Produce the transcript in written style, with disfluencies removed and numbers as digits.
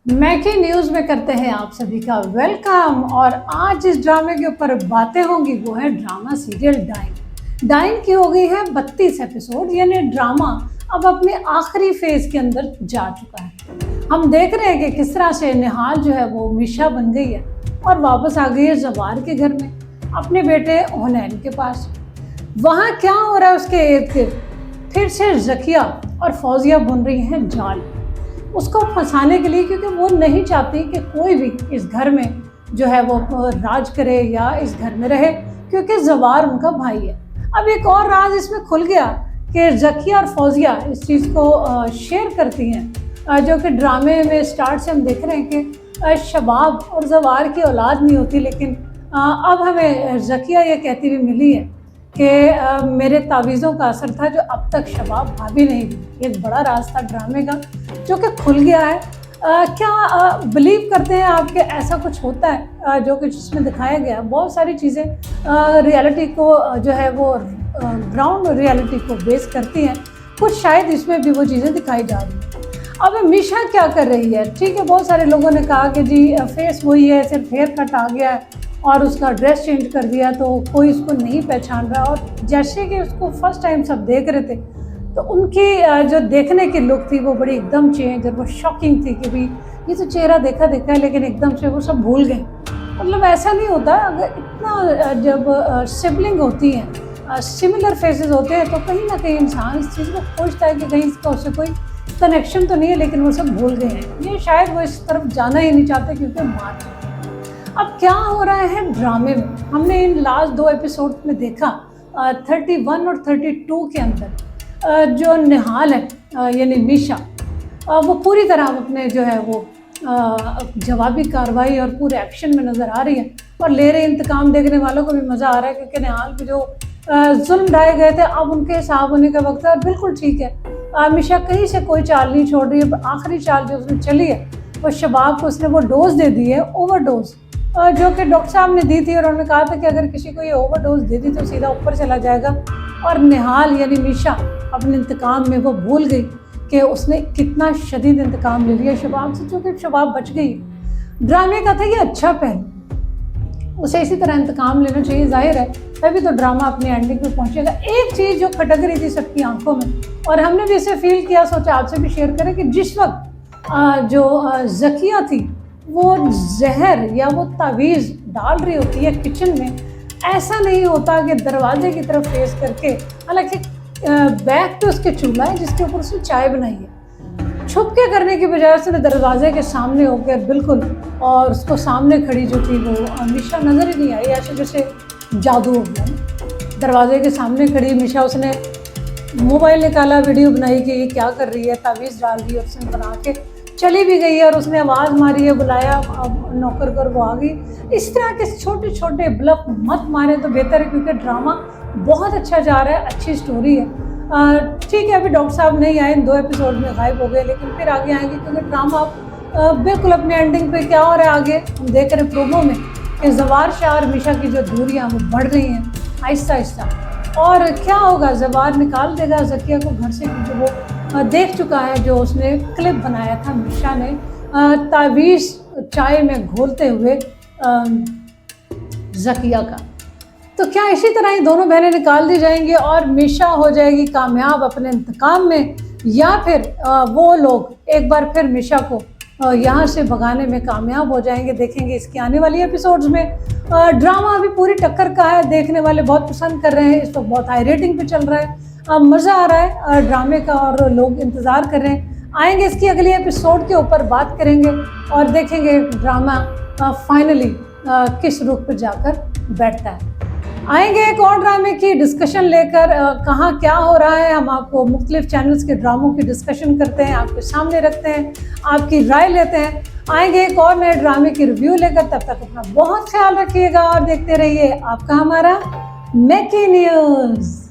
मैकी news में करते हैं आप सभी का वेलकम। और आज जिस ड्रामे के ऊपर बातें होंगी वो है ड्रामा सीरियल डाइन। डाइन की हो गई है 32 एपिसोड, यानी ड्रामा अब अपने आखिरी फेज के अंदर जा चुका है। हम देख रहे हैं कि किस तरह से निहाल जो है वो मीशा बन गई है और वापस आ गई है जवार के घर में अपने बेटे हुनैन के पास। वहाँ क्या हो रहा है उसके इर्द गिर्द, फिर से जकिया और फौजिया बुन रही हैं जाल उसको फंसाने के लिए, क्योंकि वो नहीं चाहती कि कोई भी इस घर में जो है वो राज करे या इस घर में रहे, क्योंकि जवार उनका भाई है। अब एक और राज इसमें खुल गया कि जकिया और फौजिया इस चीज़ को शेयर करती हैं, जो कि ड्रामे में स्टार्ट से हम देख रहे हैं कि शबाब और जवार की औलाद नहीं होती, लेकिन अब हमें जकिया ये कहती हुई मिली है कि मेरे तावीज़ों का असर था जो अब तक शबाब भाभी नहीं दी। एक बड़ा राज था ड्रामे का जो कि खुल गया है। क्या बिलीव करते हैं आप कि ऐसा कुछ होता है जो कि जिसमें दिखाया गया है? बहुत सारी चीज़ें रियलिटी को जो है वो ग्राउंड रियलिटी को बेस करती हैं, कुछ शायद इसमें भी वो चीज़ें दिखाई जा रही हैं। अब मीशा क्या कर रही है? ठीक है, बहुत सारे लोगों ने कहा कि जी फेस वही है, सिर्फ हेयर कट आ गया है और उसका ड्रेस चेंज कर दिया तो कोई उसको नहीं पहचान रहा। और जैसे कि उसको फर्स्ट टाइम सब देख रहे थे तो उनकी जो देखने की लुक थी वो बड़ी एकदम चेंज और वो शॉकिंग थी कि भाई ये तो चेहरा देखा देखा है, लेकिन एकदम से वो सब भूल गए। मतलब ऐसा नहीं होता, अगर इतना जब सिबलिंग होती हैं, सिमिलर फेसेस होते हैं, तो कहीं ना कहीं इंसान इस चीज़ को खोजता है कि कहीं इसका उससे कोई कनेक्शन तो नहीं है, लेकिन वो सब भूल गए हैं। ये शायद वो इस तरफ जाना ही नहीं चाहते क्योंकि मार। अब क्या हो रहा है ड्रामे में, हमने इन लास्ट 2 एपिसोड में देखा 31 और 32 के अंदर जो निहाल है यानी मीशा, वो पूरी तरह अपने जो है वो जवाबी कार्रवाई और पूरे एक्शन में नज़र आ रही है और ले रहे इंतकाम। देखने वालों को भी मज़ा आ रहा है क्योंकि निहाल पे जो जुल्म ढाए गए थे अब उनके हिसाब होने का वक्त है। और बिल्कुल ठीक है, मीशा कहीं से कोई चाल नहीं छोड़ रही है। आखिरी चाल जो उसने चली है वो शबाब को उसने वो डोज दे दी है, ओवरडोज, जो कि डॉक्टर साहब ने दी थी और उन्होंने कहा था कि अगर किसी को ये ओवरडोज दे दी तो सीधा ऊपर चला जाएगा। और निहाल यानी मीशा अपने इंतकाम में वो भूल गई कि उसने कितना शदीद इंतकाम ले लिया शबाब से, जो कि शबाब बच गई। ड्रामे का था ये अच्छा पहलू, उसे इसी तरह इंतकाम लेना चाहिए। जाहिर है तभी तो ड्रामा अपनी एंडिंग पे पहुंचेगा। एक चीज़ जो खटक रही थी सबकी आंखों में और हमने भी इसे फील किया, सोचा आपसे भी शेयर करें, कि जिस वक्त जो जकिया थी वो जहर या वो तावीज़ डाल रही होती है किचन में, ऐसा नहीं होता कि दरवाजे की तरफ फेस करके, हालांकि बैक पे उसके चूल्हा है जिसके ऊपर उसने चाय बनाई है, छुप के करने की बजाय उसने दरवाजे के सामने होकर बिल्कुल, और उसको सामने खड़ी जो थी वो मीशा नज़र ही नहीं आई, ऐसे जैसे जादू हो गया। दरवाजे के सामने खड़ी मीशा, उसने मोबाइल निकाला, वीडियो बनाई कि ये क्या कर रही है, तावीज़ डाल दी और उसने बना के चली भी गई है। और उसने आवाज़ मारी है, बुलाया नौकर कर, वो आ गई। इस तरह के छोटे छोटे ब्लफ मत मारे तो बेहतर है, क्योंकि ड्रामा बहुत अच्छा जा रहा है, अच्छी स्टोरी है। ठीक है, अभी डॉक्टर साहब नहीं आए, 2 एपिसोड में गायब हो गए, लेकिन फिर आगे आएंगे क्योंकि ड्रामा बिल्कुल अपने एंडिंग पे। क्या हो रहा है आगे हम देख रहे हैं प्रोमो में कि जवार शाह और मीशा की जो दूरियाँ वो बढ़ रही हैं आहिस्ता आहिस्ता। और क्या होगा, जवार निकाल देगा जकिया को घर से, क्योंकि वो देख चुका है जो उसने क्लिप बनाया था मीशा ने तावीज़ चाय में घोलते हुए जकिया का। तो क्या इसी तरह ही दोनों बहनें निकाल दी जाएंगी और मीशा हो जाएगी कामयाब अपने इंतकाम में, या फिर वो लोग एक बार फिर मीशा को यहाँ से भगाने में कामयाब हो जाएंगे? देखेंगे इसकी आने वाली एपिसोड्स में। ड्रामा अभी पूरी टक्कर का है, देखने वाले बहुत पसंद कर रहे हैं, इस वक्त बहुत हाई रेटिंग पे चल रहा है, मज़ा आ रहा है ड्रामे का और लोग इंतज़ार कर रहे हैं। आएंगे इसकी अगली एपिसोड के ऊपर बात करेंगे और देखेंगे ड्रामा फाइनली किस रुख पर जाकर बैठता है। आएंगे एक और ड्रामे की डिस्कशन लेकर, कहाँ क्या हो रहा है, हम आपको मुख्तलिफ चैनल्स के ड्रामों की डिस्कशन करते हैं, आपके सामने रखते हैं, आपकी राय लेते हैं। आएंगे एक और नए ड्रामे की रिव्यू लेकर, तब तक अपना बहुत ख्याल रखिएगा और देखते रहिए आपका हमारा मैकी न्यूज़।